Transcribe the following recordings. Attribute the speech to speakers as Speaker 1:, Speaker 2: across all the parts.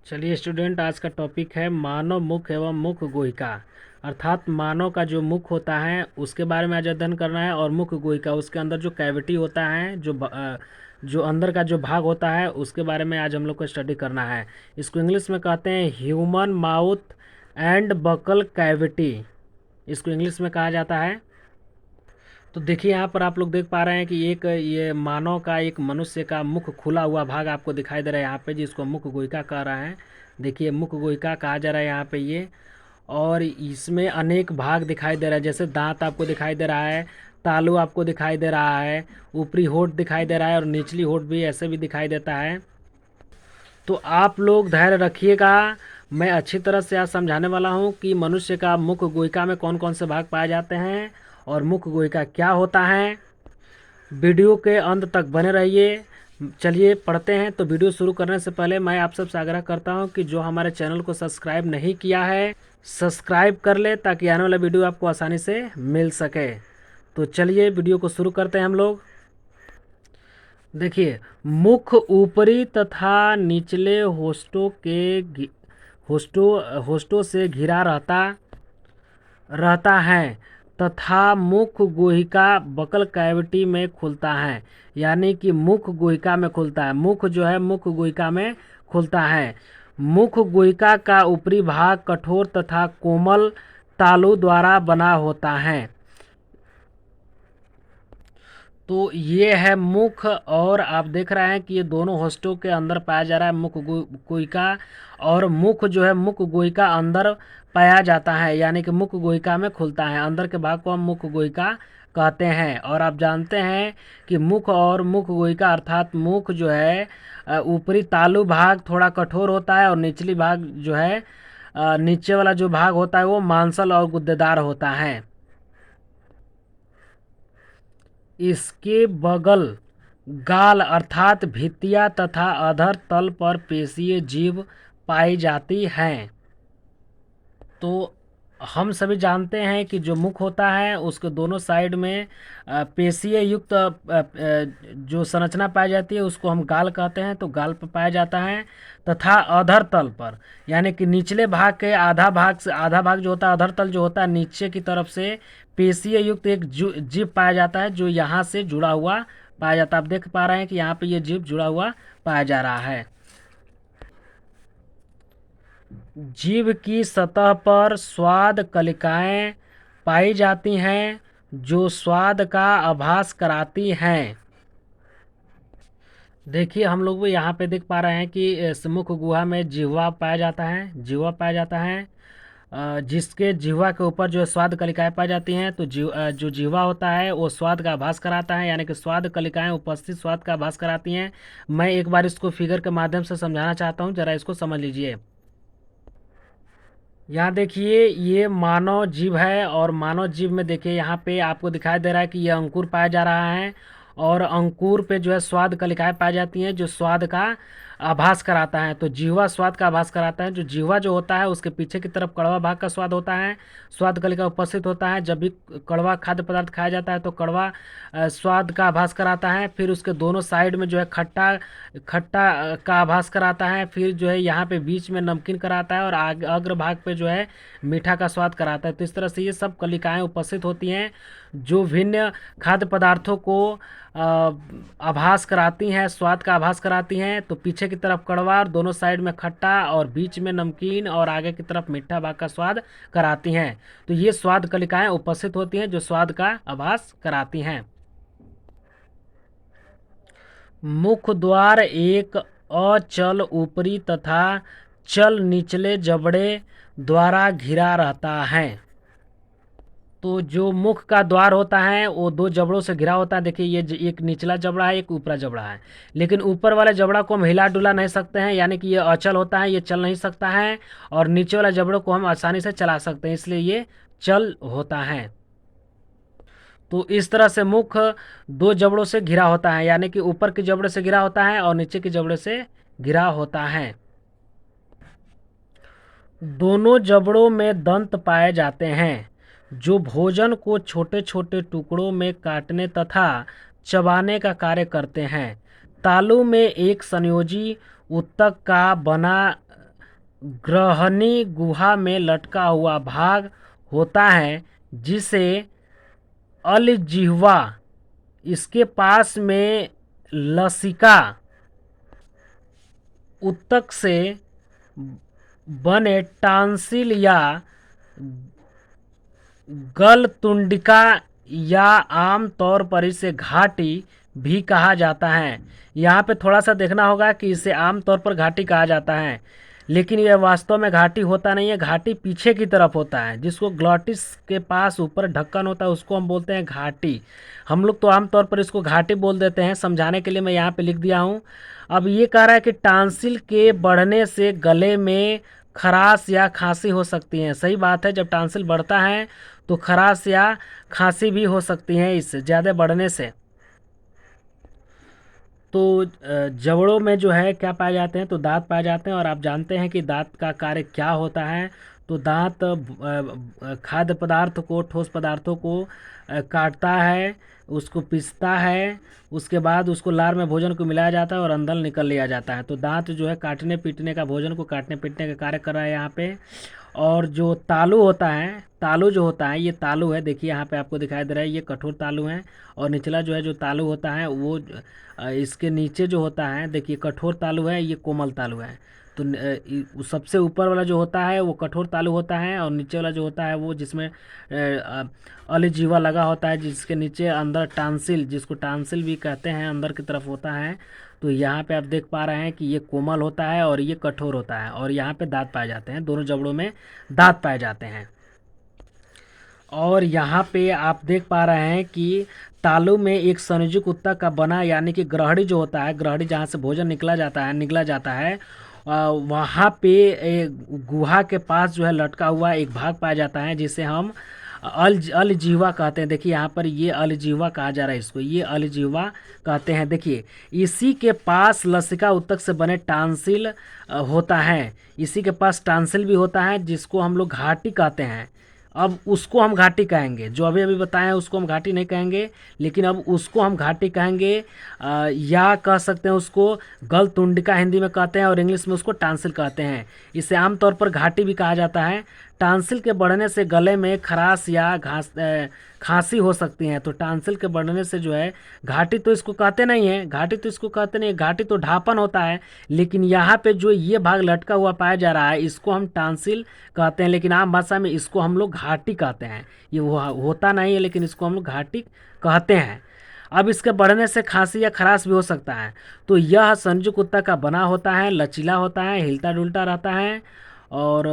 Speaker 1: चलिए स्टूडेंट, आज का टॉपिक है मानव मुख एवं मुख गुहिका। अर्थात मानव का जो मुख होता है उसके बारे में आज अध्ययन करना है, और मुख गुहिका उसके अंदर जो कैविटी होता है, जो अंदर का जो भाग होता है उसके बारे में आज हम लोग को स्टडी करना है। इसको इंग्लिश में कहते हैं human mouth and buccal cavity, इसको इंग्लिश में कहा जाता है। तो देखिए यहाँ पर आप लोग देख पा रहे हैं कि एक ये मानव का, एक मनुष्य का मुख खुला हुआ भाग आपको दिखाई दे रहा है यहाँ पे, जिसको मुख गुहिका कह रहा है। देखिए मुख गुहिका कहा जा रहा है यहाँ पे ये, और इसमें अनेक भाग दिखाई दे रहा है, जैसे दांत आपको दिखाई दे रहा है, तालू आपको दिखाई दे रहा है, ऊपरी होंठ दिखाई दे रहा है, और निचली होंठ भी ऐसे भी दिखाई देता है। तो आप लोग धैर्य रखिएगा, मैं अच्छी तरह से आज समझाने वाला हूँ कि मनुष्य का मुख गुहिका में कौन कौन से भाग पाए जाते हैं और मुख गुहिका क्या होता है। वीडियो के अंत तक बने रहिए। चलिए पढ़ते हैं। तो वीडियो शुरू करने से पहले मैं आप सबसे आग्रह करता हूं कि जो हमारे चैनल को सब्सक्राइब नहीं किया है, सब्सक्राइब कर ले ताकि आने वाला वीडियो आपको आसानी से मिल सके। तो चलिए वीडियो को शुरू करते हैं हम लोग। देखिए, मुख ऊपरी तथा निचले होस्टों से घिरा रहता है तथा मुख गुहिका बकल कैविटी में खुलता है। यानी कि मुख गुहिका में खुलता है, मुख जो है मुख गुहिका में खुलता है। मुख गुहिका का ऊपरी भाग कठोर तथा कोमल तालू द्वारा बना होता है। तो ये है मुख, और आप देख रहे हैं कि ये दोनों होस्टों के अंदर पाया जा रहा है मुख गुहिका, और मुख जो है मुख गुहिका अंदर पाया जाता है, यानी कि मुख गुहिका में खुलता है। अंदर के भाग को हम मुख गुहिका कहते हैं। और आप जानते हैं कि मुख और मुख गुहिका अर्थात मुख जो है ऊपरी तालु भाग थोड़ा कठोर होता है, और निचली भाग जो है नीचे वाला जो भाग होता है वो मांसल और गुद्देदार होता है। इसके बगल गाल अर्थात भित्तिया तथा अधर तल पर पेशीय जीभ पाई जाती हैं। तो हम सभी जानते हैं कि जो मुख होता है उसके दोनों साइड में पेशीय युक्त जो संरचना पाई जाती है उसको हम गाल कहते हैं। तो गाल पर पाया जाता है, तथा अधर तल पर, यानी कि निचले भाग के आधा भाग जो होता है, अधर तल जो होता है नीचे की तरफ से पेशीय युक्त एक जीभ पाया जाता है, जो यहाँ से जुड़ा हुआ पाया जाता है। आप देख पा रहे हैं कि यहाँ पे ये जीभ जुड़ा हुआ पाया जा रहा है। जीभ की सतह पर स्वाद कलिकाएं पाई जाती हैं, जो स्वाद का आभास कराती हैं। देखिए हम लोग भी यहाँ पे देख पा रहे हैं कि इस मुख गुहा में जिह्वा पाया जाता है, जिह्वा पाया जाता है, जिसके जिह्वा के ऊपर जो है स्वाद कलिकाएं पाई जाती हैं। तो जो जिह्वा होता है वो स्वाद का आभास कराता है, यानी कि स्वाद कलिकाएं उपस्थित स्वाद का आभास कराती हैं। मैं एक बार इसको फिगर के माध्यम से समझाना चाहता हूँ, जरा इसको समझ लीजिए। यहाँ देखिए ये मानव जीव है, और मानव जीव में देखिए यहाँ पे आपको दिखाई दे रहा है कि ये अंकुर पाया जा रहा है, और अंकुर पे जो है स्वाद कलिकाएं पाई जाती हैं जो स्वाद का आभास कराता है। तो जिह्वा स्वाद का आभास कराता है। जो जिह्वा जो होता है उसके पीछे की तरफ कड़वा भाग का स्वाद होता है, स्वाद कलिका उपस्थित होता है। जब भी कड़वा खाद्य पदार्थ खाया जाता है तो कड़वा स्वाद का आभास कराता है। फिर उसके दोनों साइड में जो है खट्टा खट्टा का आभास कराता है। फिर जो है यहाँ पे बीच में नमकीन कराता है, और अग्र भाग पे जो है मीठा का स्वाद कराता है। तो इस तरह से ये सब कलिकाएं उपस्थित होती हैं जो भिन्न खाद्य पदार्थों को आभास कराती हैं, स्वाद का आभास कराती हैं। तो पीछे की तरफ कड़वा, और दोनों साइड में खट्टा, और बीच में नमकीन, और आगे की तरफ मीठा भाग का स्वाद कराती हैं। तो ये स्वाद कलिकाएं उपस्थित होती हैं जो स्वाद का आभास कराती हैं। मुख द्वार एक अचल ऊपरी तथा चल निचले जबड़े द्वारा घिरा रहता है। तो जो मुख का द्वार होता है वो दो जबड़ों से घिरा होता है। देखिए ये एक निचला जबड़ा है, एक ऊपरा जबड़ा है, लेकिन ऊपर वाले जबड़ा को हम हिला डुला नहीं सकते हैं, यानी कि ये अचल होता है, ये चल नहीं सकता है। और नीचे वाला जबड़ों को हम आसानी से चला सकते हैं, इसलिए ये चल होता है। तो इस तरह से मुख दो जबड़ों से घिरा होता है, यानी कि ऊपर के जबड़े से घिरा होता है और नीचे के जबड़े से घिरा होता है। दोनों जबड़ों में दंत पाए जाते हैं जो भोजन को छोटे छोटे टुकड़ों में काटने तथा चबाने का कार्य करते हैं। तालू में एक संयोजी उत्तक का बना ग्रहणी गुहा में लटका हुआ भाग होता है जिसे अलजिह्वा, इसके पास में लसिका ऊतक से बने टांसिल या गलतुंडिका या आम तौर पर इसे घाटी भी कहा जाता है। यहाँ पे थोड़ा सा देखना होगा कि इसे आम तौर पर घाटी कहा जाता है, लेकिन यह वास्तव में घाटी होता नहीं है। घाटी पीछे की तरफ होता है, जिसको ग्लॉटिस के पास ऊपर ढक्कन होता है उसको हम बोलते हैं घाटी। हम लोग तो आमतौर पर इसको घाटी बोल देते हैं, समझाने के लिए मैं यहाँ पे लिख दिया हूँ। अब ये कह रहा है कि टांसिल के बढ़ने से गले में खराश या खांसी हो सकती है। सही बात है, जब टांसिल बढ़ता है तो खराश या खांसी भी हो सकती है इससे ज़्यादा बढ़ने से। तो जबड़ों में जो है क्या पाए जाते हैं, तो दांत पाए जाते हैं। और आप जानते हैं कि दांत का कार्य क्या होता है। तो दांत खाद्य पदार्थ को, ठोस पदार्थों को काटता है, उसको पीसता है, उसके बाद उसको लार में भोजन को मिलाया जाता है और अंदर निकल लिया जाता है। तो दांत जो है काटने पीटने का, भोजन को काटने पीटने का कार्य कर रहा है यहाँ पे। और जो तालु होता है, तालु जो होता है, ये तालु है, देखिए यहाँ पे आपको दिखाई दे रहा है, ये कठोर तालु है। और निचला जो है जो तालु होता है वो इसके नीचे जो होता है, देखिए कठोर तालु है, ये कोमल तालु है। तो सबसे ऊपर वाला जो होता है वो कठोर तालु होता है, और नीचे वाला जो होता है वो जिसमें अलिजीवा लगा होता है, जिसके नीचे अंदर टांसिल, जिसको टांसिल भी कहते हैं, अंदर की तरफ होता है। तो यहाँ पे आप देख पा रहे हैं कि ये कोमल होता है और ये कठोर होता है, और यहाँ पे दांत पाए जाते हैं, दोनों जबड़ों में दांत पाए जाते हैं। और यहाँ पे आप देख पा रहे हैं कि तालु में एक संयोजक ऊतक का बना, यानी कि ग्रहणी जो होता है, ग्रहणी जहाँ से भोजन निकला जाता है वहाँ पे गुहा के पास जो है लटका हुआ एक भाग पाया जाता है, जिसे हम अलजिह्वा कहते हैं। देखिए यहाँ पर ये अलजिह्वा कहा जा रहा है, इसको ये अलजिह्वा कहते हैं। देखिए इसी के पास लसिका ऊतक से बने टांसिल होता है, इसी के पास टांसिल भी होता है, जिसको हम लोग घाटी कहते हैं। अब उसको हम घाटी कहेंगे, जो अभी अभी बताएं उसको हम घाटी नहीं कहेंगे, लेकिन अब उसको हम घाटी कहेंगे, या कह सकते हैं उसको गलतुंडिका हिंदी में कहते हैं, और इंग्लिश में उसको टांसिल कहते हैं। इसे आमतौर पर घाटी भी कहा जाता है। टांसिल के बढ़ने से गले में खराश या खांसी हो सकती है। तो टांसिल के बढ़ने से जो है, घाटी तो इसको कहते नहीं है, घाटी तो इसको कहते नहीं है, घाटी तो ढापन होता है। लेकिन यहाँ पे जो ये भाग लटका हुआ पाया जा रहा है, इसको हम टांसिल कहते हैं, लेकिन आम भाषा में इसको हम लोग घाटी कहते हैं। ये होता नहीं है, लेकिन इसको हम लोग घाटी कहते हैं। अब इसके बढ़ने से खांसी या खराश भी हो सकता है। तो यह संयोजक ऊतक का बना होता है, लचीला होता है, हिलता डुलता रहता है, और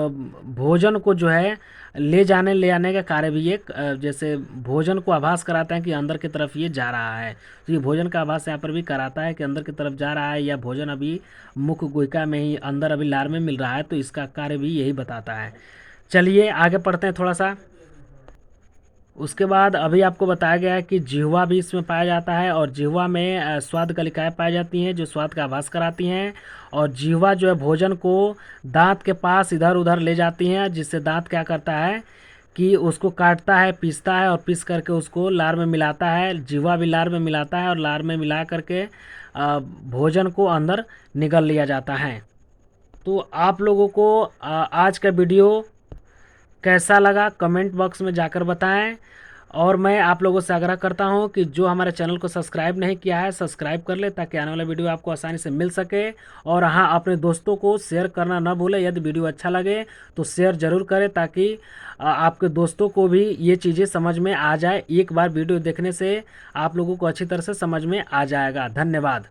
Speaker 1: भोजन को जो है ले आने का कार्य भी एक, जैसे भोजन को आभास कराता है कि अंदर की तरफ ये जा रहा है। तो ये भोजन का आभास यहाँ पर भी कराता है कि अंदर की तरफ जा रहा है, या भोजन अभी मुख गुहिका में ही अंदर अभी लार में मिल रहा है। तो इसका कार्य भी यही बताता है। चलिए आगे पढ़ते हैं थोड़ा सा। उसके बाद अभी आपको बताया गया है कि जिह्वा भी इसमें पाया जाता है, और जिह्वा में स्वाद कलिकाएँ पाई जाती हैं जो स्वाद का आभास कराती हैं। और जिह्वा जो है भोजन को दांत के पास इधर उधर ले जाती हैं, जिससे दांत क्या करता है कि उसको काटता है, पीसता है, और पीस करके उसको लार में मिलाता है। जिह्वा भी लार में मिलाता है, और लार में मिला करके भोजन को अंदर निगल लिया जाता है। तो आप लोगों को आज का वीडियो कैसा लगा कमेंट बॉक्स में जाकर बताएं। और मैं आप लोगों से आग्रह करता हूं कि जो हमारे चैनल को सब्सक्राइब नहीं किया है, सब्सक्राइब कर ले, ताकि आने वाला वीडियो आपको आसानी से मिल सके। और हाँ, अपने दोस्तों को शेयर करना ना भूलें। यदि वीडियो अच्छा लगे तो शेयर ज़रूर करें, ताकि आपके दोस्तों को भी ये चीज़ें समझ में आ जाए। एक बार वीडियो देखने से आप लोगों को अच्छी तरह से समझ में आ जाएगा। धन्यवाद।